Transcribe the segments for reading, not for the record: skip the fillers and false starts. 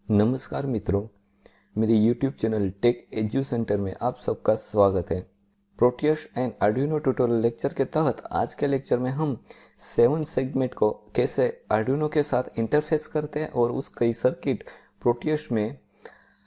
नमस्कार मित्रों, मेरे YouTube channel tech edu centre में आप सबका स्वागत है। Proteus and Arduino tutorial lecture के तहत आज के लेक्चर में हम 7 सेगमेंट को कैसे आर्डिनो के साथ इंटरफेस करते हैं और उसकी सर्किट प्रोटियस में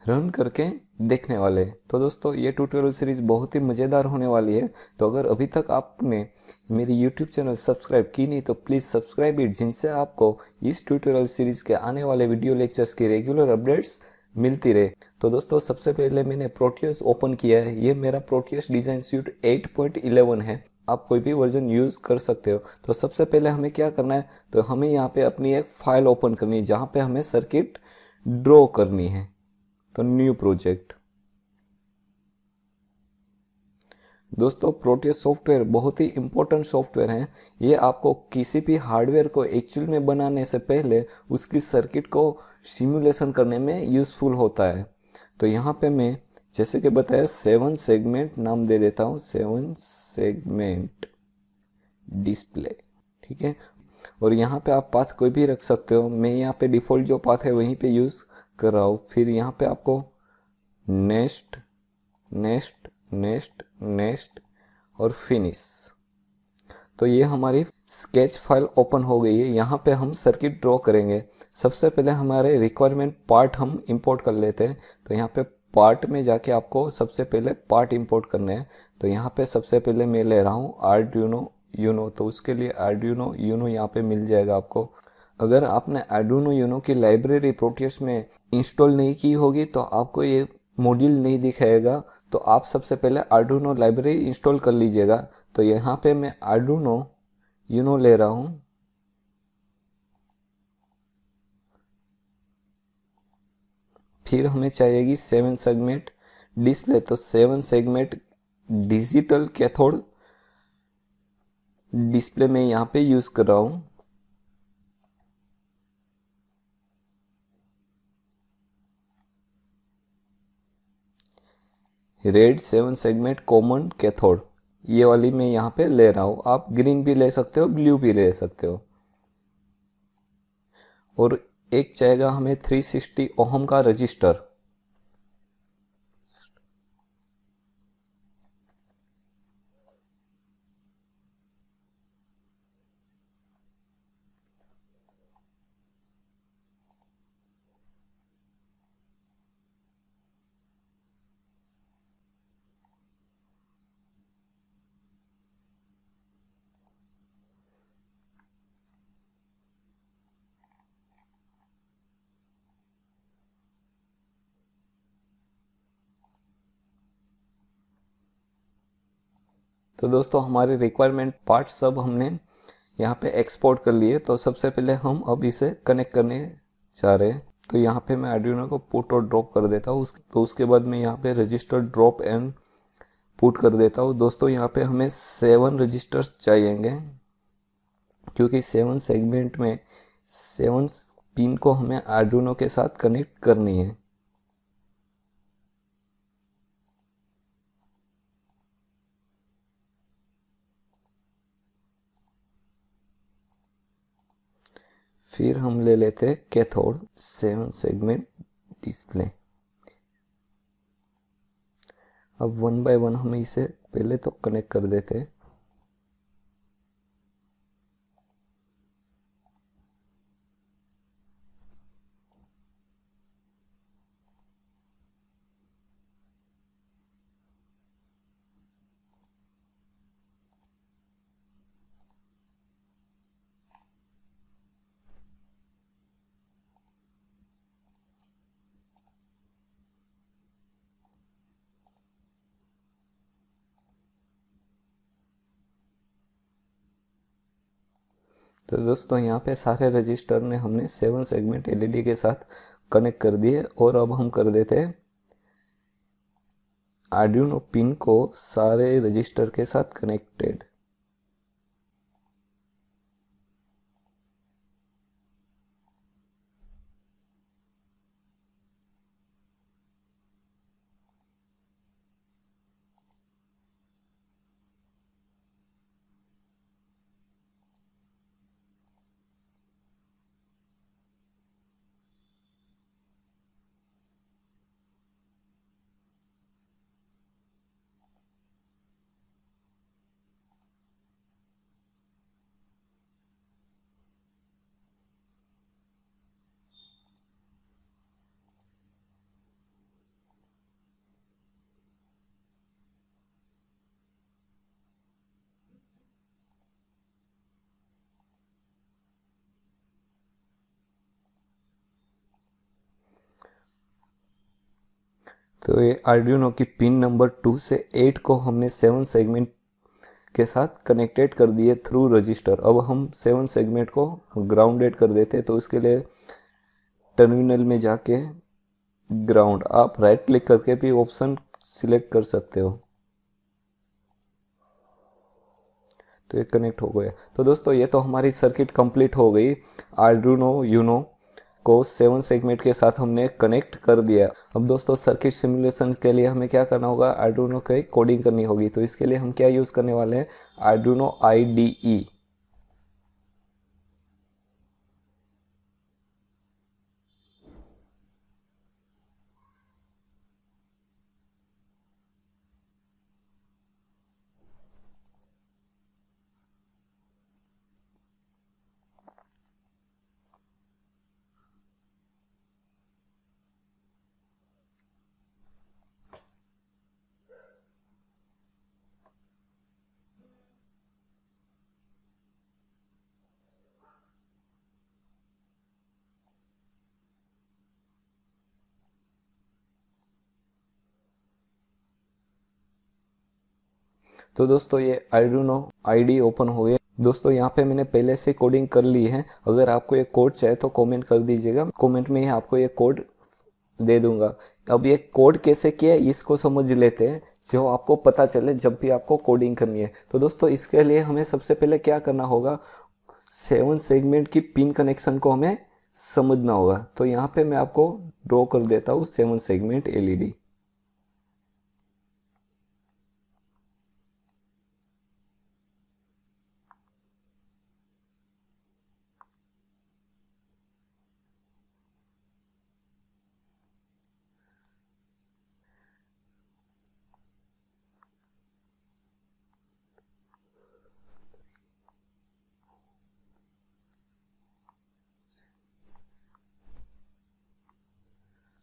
रन करके देखने वाले हैं। तो दोस्तों, ये ट्यूटोरियल सीरीज बहुत ही मज़ेदार होने वाली है। तो अगर अभी तक आपने मेरी YouTube चैनल सब्सक्राइब की नहीं तो प्लीज़ सब्सक्राइब इट, जिनसे आपको इस ट्यूटोरियल सीरीज के आने वाले वीडियो लेक्चर्स की रेगुलर अपडेट्स मिलती रहे। तो दोस्तों, सबसे पहले मैंने प्रोटियस ओपन किया है। ये मेरा प्रोटियस डिज़ाइन सूट 8.11 है। आप कोई भी वर्जन यूज़ कर सकते हो। तो सबसे पहले हमें क्या करना है, तो हमें यहाँ पे अपनी एक फाइल ओपन करनी है जहाँ पे हमें सर्किट ड्रॉ करनी है। तो न्यू प्रोजेक्ट। दोस्तों, प्रोटियस सॉफ्टवेयर बहुत ही इम्पोर्टेंट सॉफ्टवेयर है। ये आपको किसी भी हार्डवेयर को एक्चुअल में बनाने से पहले उसकी सर्किट को सिमुलेशन करने में यूज़फुल होता है। तो यहाँ पे मैं जैसे कि बताया 7 सेगमेंट नाम दे देता हूँ, 7 सेगमेंट डिस्प्ले। ठीक है, और यहाँ पे आप पाथ कोई भी रख सकते हो। मैं यहाँ पे डिफ़ॉल्ट जो पाथ है वहीं पे यूज़ कर रहा हूँ। फिर यहाँ पे आपको नेक्स्ट नेक्स्ट नेक्स्ट नेक्स्ट और फिनिश। तो ये हमारी स्केच फाइल ओपन हो गई है। यहाँ पे हम सर्किट ड्रॉ करेंगे। सबसे पहले हमारे रिक्वायरमेंट पार्ट हम इंपोर्ट कर लेते हैं। तो यहाँ पे पार्ट में जाके आपको सबसे पहले पार्ट इंपोर्ट करने हैं। तो यहाँ पे सबसे पहले मैं ले रहा हूँ आर्डुइनो यूनो। तो उसके लिए आर्डुइनो यूनो यहाँ पे मिल जाएगा आपको। अगर आपने आर्डुइनो यूनो की लाइब्रेरी प्रोटियस में इंस्टॉल नहीं की होगी तो आपको ये मॉड्यूल नहीं दिखाएगा। तो आप सबसे पहले आर्डुइनो लाइब्रेरी इंस्टॉल कर लीजिएगा। तो यहाँ पे मैं आर्डुइनो यूनो ले रहा हूँ। फिर हमें चाहिएगी 7 सेगमेंट डिस्प्ले। तो 7 सेगमेंट डिजिटल कैथोड डिस्प्ले में यहाँ पे यूज़ कर रहा हूँ। रेड 7 सेगमेंट कॉमन कैथोड, ये वाली मैं यहाँ पे ले रहा हूँ। आप ग्रीन भी ले सकते हो, ब्लू भी ले सकते हो। और एक चाहिएगा हमें 360 ओहम का रजिस्टर। तो दोस्तों, हमारे रिक्वायरमेंट पार्ट सब हमने यहाँ पे एक्सपोर्ट कर लिए। तो सबसे पहले हम अब इसे कनेक्ट करने जा रहे हैं। तो यहाँ पे मैं आर्डिनो को पुट और ड्रॉप कर देता हूँ। तो उसके बाद मैं यहाँ पे रजिस्टर ड्रॉप एंड पुट कर देता हूँ। दोस्तों, यहाँ पे हमें 7 रजिस्टर्स चाहिएंगे, क्योंकि 7 सेगमेंट में 7 पिन को हमें आर्डिनो के साथ कनेक्ट करनी है। फिर हम ले लेते हैं कैथोड 7 सेगमेंट डिस्प्ले। अब वन बाय वन हम इसे पहले तो कनेक्ट कर देते हैं। तो दोस्तों, यहाँ पे सारे रजिस्टर ने हमने 7 सेगमेंट एलईडी के साथ कनेक्ट कर दिए। और अब हम कर देते हैं आर्डिनो पिन को सारे रजिस्टर के साथ कनेक्टेड। तो ये आर्डिनो की पिन नंबर 2 से 8 को हमने 7 सेगमेंट के साथ कनेक्टेड कर दिए थ्रू रजिस्टर। अब हम 7 सेगमेंट को ग्राउंडेड कर देते हैं। तो इसके लिए टर्मिनल में जाके ग्राउंड, आप राइट क्लिक करके भी ऑप्शन सिलेक्ट कर सकते हो। तो ये कनेक्ट हो गया। तो दोस्तों ये तो हमारी सर्किट कंप्लीट हो गई। आर्डिनो यूनो को 7 सेगमेंट के साथ हमने कनेक्ट कर दिया। अब दोस्तों सर्किट सिमुलेशन के लिए हमें क्या करना होगा, आर्डिनो की कोडिंग करनी होगी। तो इसके लिए हम क्या यूज़ करने वाले हैं, आर्डिनो IDE। तो दोस्तों ये आर्डिनो IDE ओपन हो गया। दोस्तों यहाँ पे मैंने पहले से कोडिंग कर ली है। अगर आपको ये कोड चाहिए तो कमेंट कर दीजिएगा, कमेंट में ही आपको ये कोड दे दूंगा। अब ये कोड कैसे किया है इसको समझ लेते हैं, जो आपको पता चले जब भी आपको कोडिंग करनी है। तो दोस्तों इसके लिए हमें सबसे पहले क्या करना होगा, 7 सेगमेंट की पिन कनेक्शन को हमें समझना होगा। तो यहाँ पे मैं आपको ड्रॉ कर देता हूँ 7 सेगमेंट LED।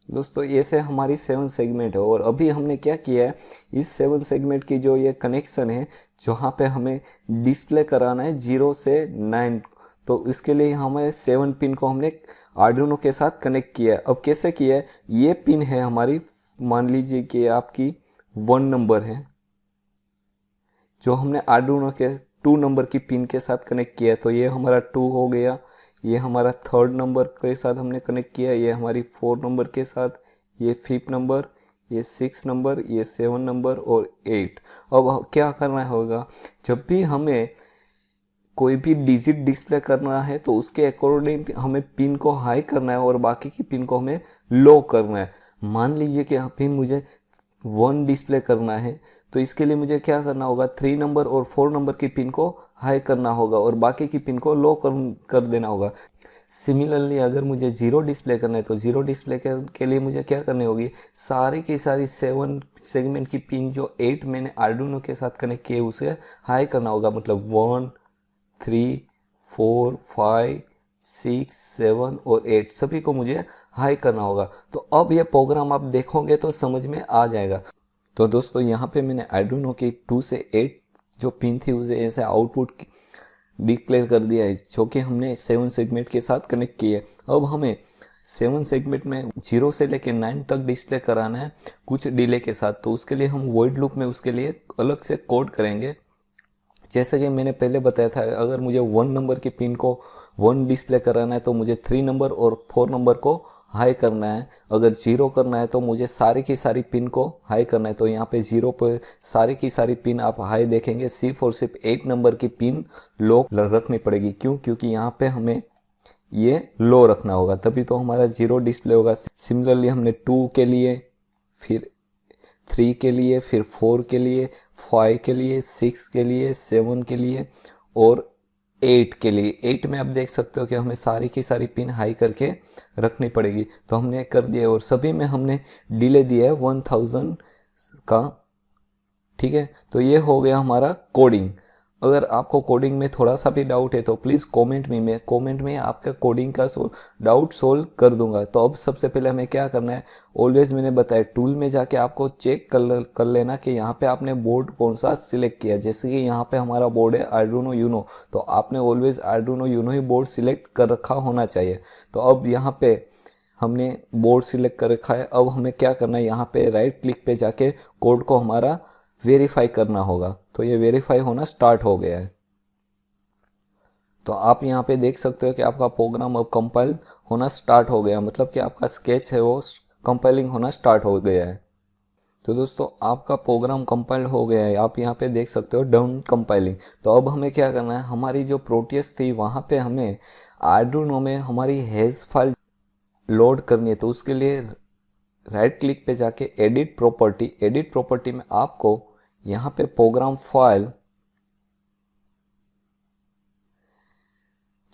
दोस्तों ये से हमारी 7 सेगमेंट है। और अभी हमने क्या किया है, इस 7 सेगमेंट की जो ये कनेक्शन है, जहाँ पे हमें डिस्प्ले कराना है 0 से 9, तो इसके लिए हमें 7 पिन को हमने आर्डिनो के साथ कनेक्ट किया है। अब कैसे किया है, ये पिन है हमारी, मान लीजिए कि आपकी 1 नंबर है, जो हमने आर्डिनो के 2 नंबर की पिन के साथ कनेक्ट किया है। तो ये हमारा 2 हो गया। ये हमारा 3rd नंबर के साथ हमने कनेक्ट किया, ये हमारी 4 नंबर के साथ, ये 5th नंबर, ये 6 नंबर, ये 7 नंबर और 8। अब क्या करना होगा, जब भी हमें कोई भी डिजिट डिस्प्ले करना है तो उसके अकॉर्डिंग हमें पिन को हाई करना है और बाकी की पिन को हमें लो करना है। मान लीजिए कि यहाँ पे मुझे 1 डिस्प्ले करना है, तो इसके लिए मुझे क्या करना होगा, 3 नंबर और 4 नंबर की पिन को हाई करना होगा और बाकी की पिन को लो कर देना होगा। सिमिलरली अगर मुझे 0 डिस्प्ले करना है तो 0 डिस्प्ले के लिए मुझे क्या करनी होगी, सारी की सारी 7 सेगमेंट की पिन जो 8 मैंने आर्डिनो के साथ कनेक्ट किए उसे हाई करना होगा। मतलब 1, 3, 4, 5, 6, 7 और 8 सभी को मुझे हाई करना होगा। तो अब ये प्रोग्राम आप देखोगे तो समझ में आ जाएगा। तो दोस्तों यहाँ पे मैंने आर्डिनो की 2 से 8 जो पिन थी उसे ऐसे आउटपुट डिक्लेयर कर दिया है, जो कि हमने 7 सेगमेंट के साथ कनेक्ट किए। अब हमें 7 सेगमेंट में 0 से लेकर 9 तक डिस्प्ले कराना है कुछ डिले के साथ। तो उसके लिए हम वॉइड लूप में उसके लिए अलग से कोड करेंगे। जैसे कि मैंने पहले बताया था, अगर मुझे 1 नंबर की पिन को 1 डिस्प्ले कराना है तो मुझे 3 नंबर और 4 नंबर को हाई करना है। अगर 0 करना है तो मुझे सारी की सारी पिन को हाई करना है। तो यहाँ पे 0 पे सारी की सारी पिन आप हाई देखेंगे, सिर्फ और सिर्फ 8 नंबर की पिन लो रखनी पड़ेगी। क्यों? क्योंकि यहाँ पे हमें ये लो रखना होगा, तभी तो हमारा 0 डिस्प्ले होगा। सिमिलरली हमने 2 के लिए, फिर 3 के लिए, फिर 4 के लिए, 5 के लिए, 6 के लिए, 7 के लिए और 8 के लिए। 8 में आप देख सकते हो कि हमें सारी की सारी पिन हाई करके रखनी पड़ेगी। तो हमने कर दिया और सभी में हमने डिले दिया है 1000 का। ठीक है, तो ये हो गया हमारा कोडिंग। अगर आपको कोडिंग में थोड़ा सा भी डाउट है तो प्लीज़ कमेंट में आपका कोडिंग का डाउट सोल्व कर दूंगा। तो अब सबसे पहले हमें क्या करना है, ऑलवेज मैंने बताया टूल में जाके आपको चेक कर लेना कि यहाँ पे आपने बोर्ड कौन सा सिलेक्ट किया। जैसे कि यहाँ पे हमारा बोर्ड है आर्डिनो यूनो, तो आपने ऑलवेज आर्डिनो यूनो ही बोर्ड सिलेक्ट कर रखा होना चाहिए। तो अब यहाँ पे हमने बोर्ड सिलेक्ट कर रखा है। अब हमें क्या करना है, यहाँ पे राइट क्लिक पे जाके कोड को हमारा वेरीफाई करना होगा। तो ये वेरीफाई होना स्टार्ट हो गया है। तो आप यहाँ पे देख सकते हो कि आपका प्रोग्राम अब कंपाइल होना स्टार्ट हो गया, मतलब कि आपका स्केच है वो कंपाइलिंग होना स्टार्ट हो गया है। तो दोस्तों आपका प्रोग्राम कंपाइल हो गया है, आप यहाँ पे देख सकते हो डन कंपाइलिंग। तो अब हमें क्या करना है, हमारी जो प्रोटियस थी वहाँ पे हमें आर्डुइनो में हमारी हेज फाइल लोड करनी है। तो उसके लिए राइट क्लिक पे जाके एडिट प्रॉपर्टी में आपको यहाँ पे प्रोग्राम फाइल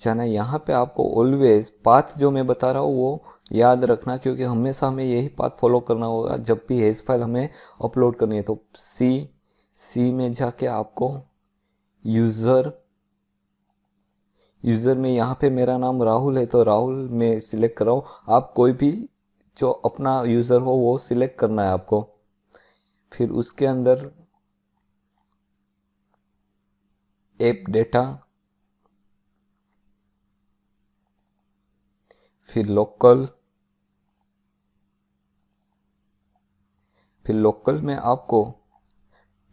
जाना। यहाँ पे आपको ऑलवेज पाथ जो मैं बता रहा हूँ वो याद रखना, क्योंकि हमेशा हमें यही पाथ फॉलो करना होगा जब भी हेज फाइल हमें अपलोड करनी है। तो सी में जाके आपको यूज़र में यहाँ पे मेरा नाम राहुल है तो राहुल में सिलेक्ट कर रहा हूँ। आप कोई भी जो अपना यूज़र हो वो सिलेक्ट करना है आपको। फिर उसके अंदर ऐप डेटा, फिर लोकल में आपको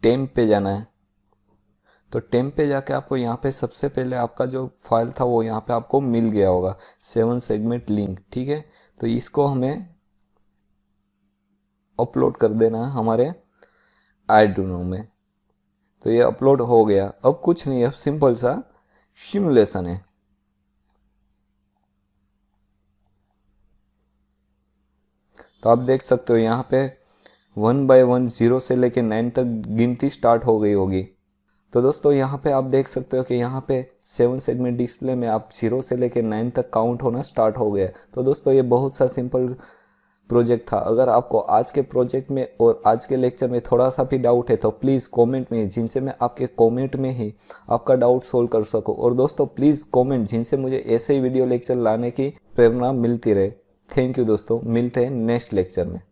टेम्प पे जाना है। तो टेम्प पे जाके आपको यहाँ पे सबसे पहले आपका जो फाइल था वो यहाँ पे आपको मिल गया होगा 7 सेगमेंट लिंक, ठीक है। तो इसको हमें अपलोड कर देना है हमारे आर्डुइनो में। तो ये अपलोड हो गया। अब कुछ नहीं, अब सिंपल सा सिमुलेशन है। तो आप देख सकते हो यहाँ पे 1 by 1 0 से लेके 9 तक गिनती स्टार्ट हो गई होगी। तो दोस्तों यहाँ पे आप देख सकते हो कि यहाँ पे 7 सेगमेंट डिस्प्ले में आप 0 से लेके 9 तक काउंट होना स्टार्ट हो गया। तो दोस्तों ये बहुत सा सिंपल प्रोजेक्ट था। अगर आपको आज के प्रोजेक्ट में और आज के लेक्चर में थोड़ा सा भी डाउट है तो प्लीज़ कमेंट में, जिनसे मैं आपके कमेंट में ही आपका डाउट सोल्व कर सकूं। और दोस्तों प्लीज़ कमेंट, जिनसे मुझे ऐसे ही वीडियो लेक्चर लाने की प्रेरणा मिलती रहे। थैंक यू दोस्तों, मिलते हैं नेक्स्ट लेक्चर में।